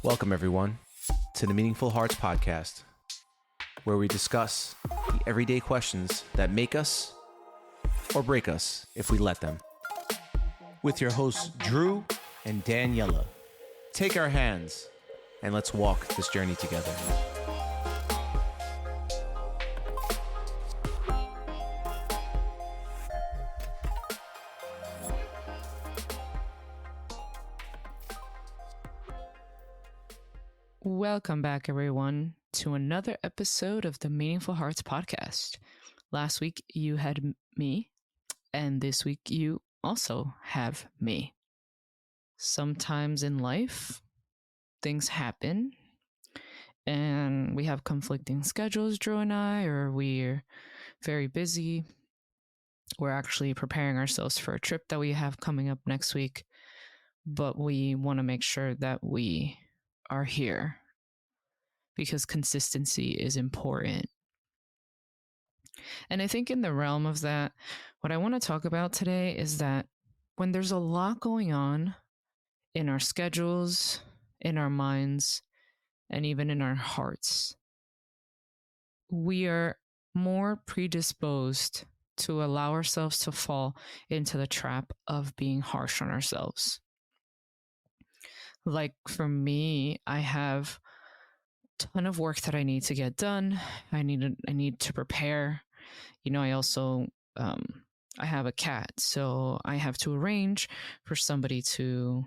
Welcome, everyone, to the Meaningful Hearts podcast, where we discuss the everyday questions that make us or break us if we let them. With your hosts, Drew and Daniela. Take our hands and let's walk this journey together. Welcome back, everyone, to another episode of the Meaningful Hearts podcast. Last week, you had me, and this week, you also have me. Sometimes in life, things happen, and we have conflicting schedules, Drew and I, or we're very busy. We're actually preparing ourselves for a trip that we have coming up next week, but we want to make sure that we are here because consistency is important. And I think in the realm of that, what I want to talk about today is that when there's a lot going on in our schedules, in our minds, and even in our hearts, we are more predisposed to allow ourselves to fall into the trap of being harsh on ourselves. Like for me, I have a ton of work that I need to get done. I need to prepare. I also I have a cat, so I have to arrange for somebody to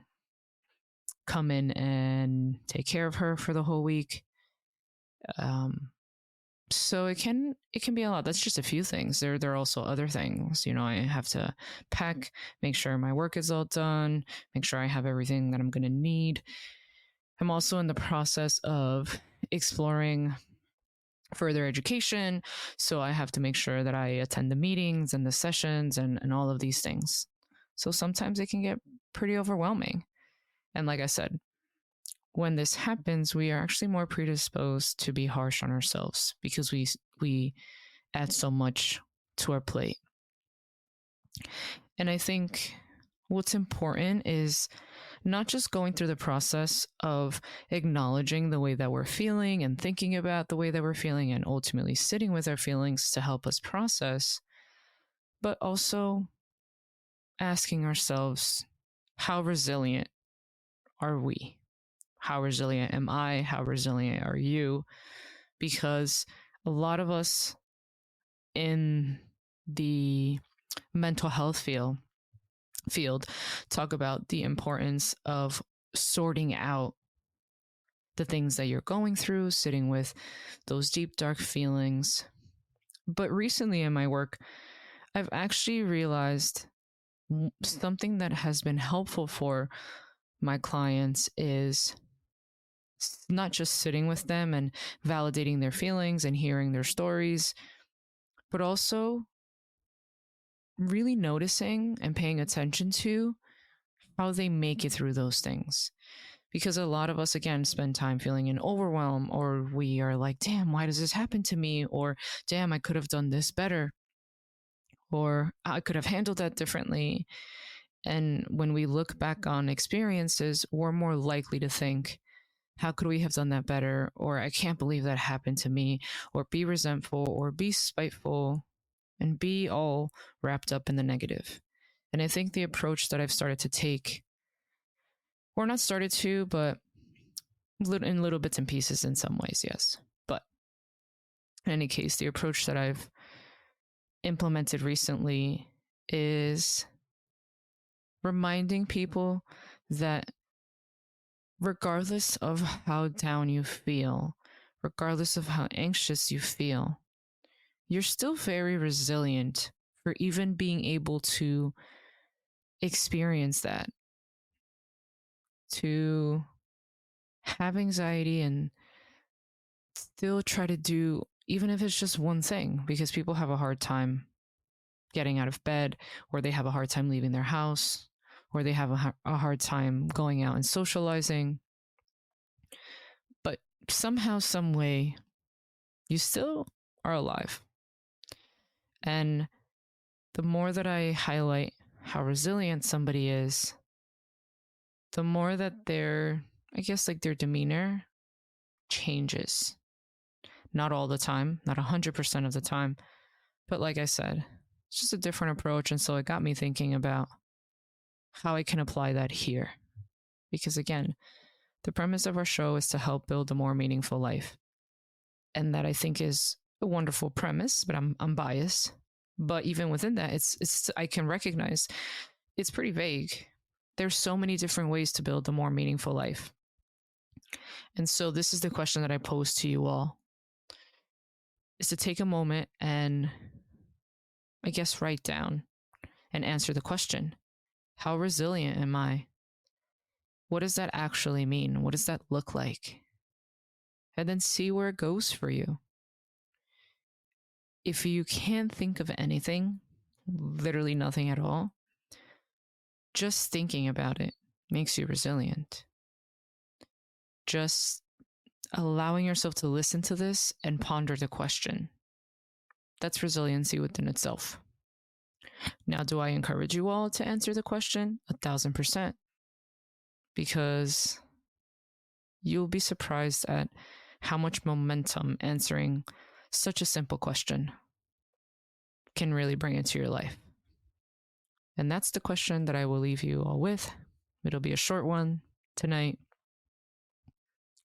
come in and take care of her for the whole week. So it can be a lot. That's just a few things. There are also other things. I have to pack, make sure my work is all done, make sure I have everything that I'm going to need. I'm also in the process of exploring further education, so I have to make sure that I attend the meetings and the sessions and all of these things. So sometimes it can get pretty overwhelming. And like I said, when this happens, we are actually more predisposed to be harsh on ourselves because we add so much to our plate. And I think what's important is not just going through the process of acknowledging the way that we're feeling and thinking about the way that we're feeling and ultimately sitting with our feelings to help us process, but also asking ourselves, how resilient are we? How resilient am I? How resilient are you? Because a lot of us in the mental health field talk about the importance of sorting out the things that you're going through, sitting with those deep, dark feelings. But recently in my work, I've actually realized something that has been helpful for my clients is not just sitting with them and validating their feelings and hearing their stories, but also really noticing and paying attention to how they make it through those things. Because a lot of us, again, spend time feeling in overwhelm, or we are like, damn, why does this happen to me? Or damn, I could have done this better. Or I could have handled that differently. And when we look back on experiences, we're more likely to think, how could we have done that better? Or I can't believe that happened to me, or be resentful, or be spiteful, and be all wrapped up in the negative. And I think the approach that I've started to take, or not started to, but in little bits and pieces in some ways, yes. But in any case, the approach that I've implemented recently is reminding people that regardless of how down you feel, regardless of how anxious you feel, you're still very resilient for even being able to experience that, to have anxiety and still try to do, even if it's just one thing, because people have a hard time getting out of bed, or they have a hard time leaving their house, or they have a hard time going out and socializing. But somehow, some way, you still are alive. And the more that I highlight how resilient somebody is, the more that they're I guess like their demeanor changes. Not all the time, not 100% of the time. But like I said, it's just a different approach. And so it got me thinking about how I can apply that here. Because again, the premise of our show is to help build a more meaningful life. And that I think is a wonderful premise, but I'm biased. But even within that, it's I can recognize it's pretty vague. There's so many different ways to build a more meaningful life. And so this is the question that I pose to you all, is to take a moment and I guess write down and answer the question, how resilient am I? What does that actually mean? What does that look like? And then see where it goes for you. If you can't think of anything, literally nothing at all, just thinking about it makes you resilient. Just allowing yourself to listen to this and ponder the question. That's resiliency within itself. Now, do I encourage you all to answer the question? 1,000%. Because you'll be surprised at how much momentum answering such a simple question can really bring into your life. And that's the question that I will leave you all with. It'll be a short one tonight,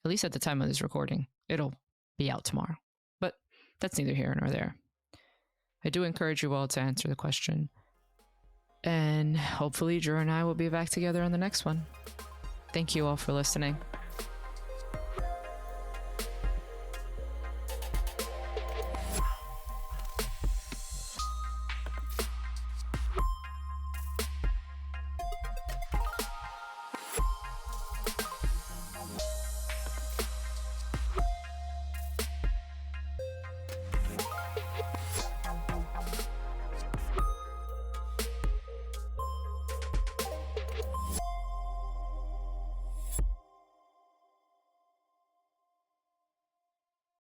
at least at the time of this recording. It'll be out tomorrow, but that's neither here nor there. I do encourage you all to answer the question. And hopefully Drew and I will be back together on the next one. Thank you all for listening.